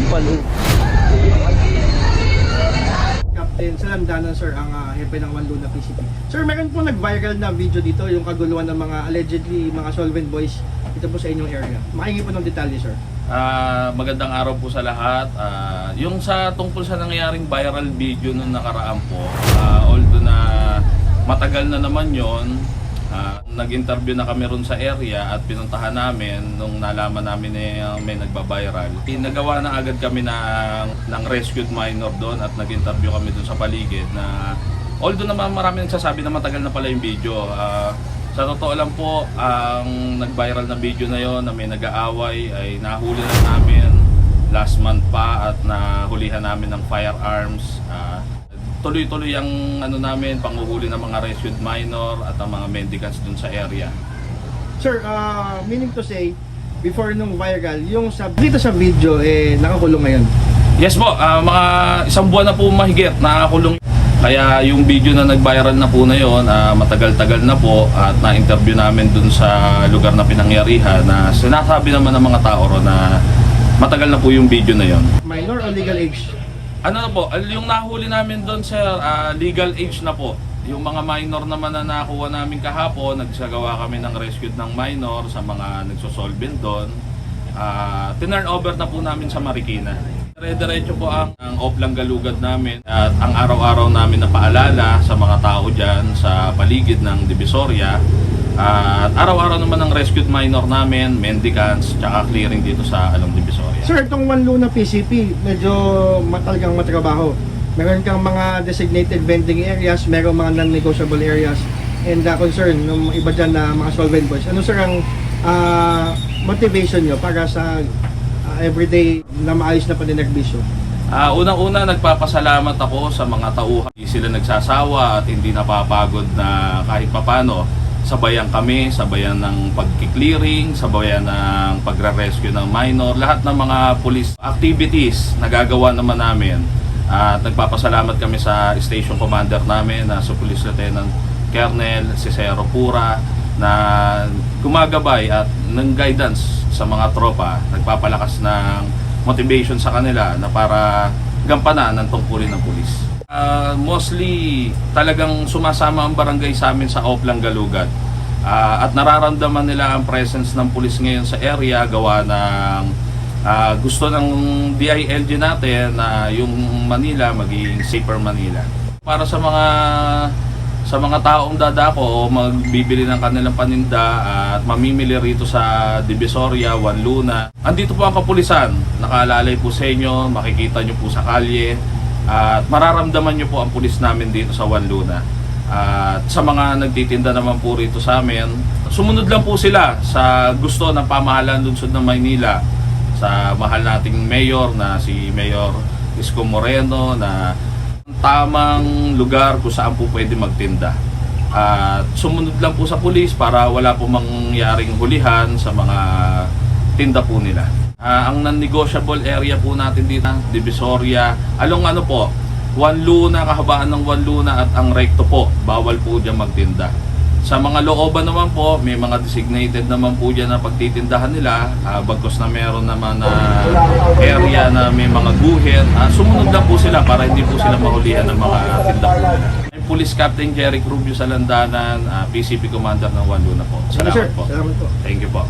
Sampalo. Captain Salandanan, sir, ang hepe ng One Luna PCP. Sir, meron po nag-viral na video dito, yung kaguluhan ng mga allegedly mga solvent boys dito po sa inyong area. Makingi po ng detalye, sir. Magandang araw po sa lahat. Yung sa tungkol sa nangyaring viral video nung nakaraan po, although na matagal na naman yon, nag-interview na kami ron sa area at pinuntahan namin nung nalaman namin may nagba-viral. Nagawa na agad kami ng rescued minor doon at nag-interview kami doon sa paligid na although naman marami nagsasabi na matagal na pala yung video. Sa totoo lang po, ang nag-viral na video na yon na may nag-aaway ay nahuli na namin last month pa at nahulihan namin ng firearms. Tuloy-tuloy ang namin, panguhuli ng mga rescued minor at ang mga mendicants dun sa area. Sir, meaning to say, before nung viral, yung dito sa video, nakakulong ngayon. Yes po, mga isang buwan na po mahigit nakakulong. Kaya yung video na nag-viral na po na yon, matagal-tagal na po at na-interview namin dun sa lugar na pinangyarihan na sinasabi naman ng mga tao ro na matagal na po yung video na yon. Minor o legal age? Ano na po, yung nahuli namin doon sir, legal age na po. Yung mga minor naman na nakuha namin kahapon, nagsagawa kami ng rescue ng minor sa mga nagsosolvent doon. Tinurn over na po namin sa Marikina. Dire-diretso po ang Oplang Galugad namin at ang araw-araw namin na paalala sa mga tao dyan sa paligid ng Divisoria. At araw-araw naman ang rescued minor namin, mendicants, tsaka clearing dito sa Along Divisoria. Sir, itong One Luna PCP, medyo talagang matrabaho. Meron kang mga designated vending areas, meron mga non-negotiable areas, and concern ng iba dyan na mga solvent boys. Ano sir ang motivation nyo para sa everyday na maayos na paninagbiso? Unang-una, nagpapasalamat ako sa mga tauhan. Hindi sila nagsasawa at hindi napapagod na kahit papano. Sabayan kami, sabayan ng pag-clearing, sabayan ng pagre-rescue ng minor, lahat ng mga police activities na gagawa naman namin. At nagpapasalamat kami sa station commander namin na sa Police Lieutenant Colonel Cicero Pura na gumagabay at ng guidance sa mga tropa, nagpapalakas ng motivation sa kanila na para gampanan ng tungkulin ng pulis. Mostly talagang sumasama ang barangay sa amin sa Oplang Galugad at nararamdaman nila ang presence ng pulis ngayon sa area gawa ng gusto ng DILG natin na yung Manila maging safer Manila. Para sa mga taong dadako o magbibili ng kanilang paninda at mamimili rito sa Divisoria, One Luna, andito po ang kapulisan, nakaalalay po sa inyo, makikita nyo po sa kalye. At mararamdaman nyo po ang pulis namin dito sa One Luna. At sa mga nagtitinda naman po rito sa amin, sumunod lang po sila sa gusto ng pamahalaan lungsod ng Maynila, sa mahal nating mayor na si Mayor Isko Moreno, na tamang lugar kung saan po pwede magtinda. At sumunod lang po sa pulis para wala po mangyaring hulihan sa mga tinda po nila. Ang non-negotiable area po natin dito, Divisoria, along One Luna, kahabaan ng One Luna at ang recto po, bawal po dyan magtinda. Sa mga looban naman po, may mga designated naman po dyan na pagtitindahan nila, bagkos na meron naman na area na may mga guhit. Sumunod lang po sila para hindi po sila mahulihan ng mga tinda po nila. Police Captain Jeric Rubio Salandanan, PCP Commander ng One Luna po. Salamat po. Salamat po. Thank you po.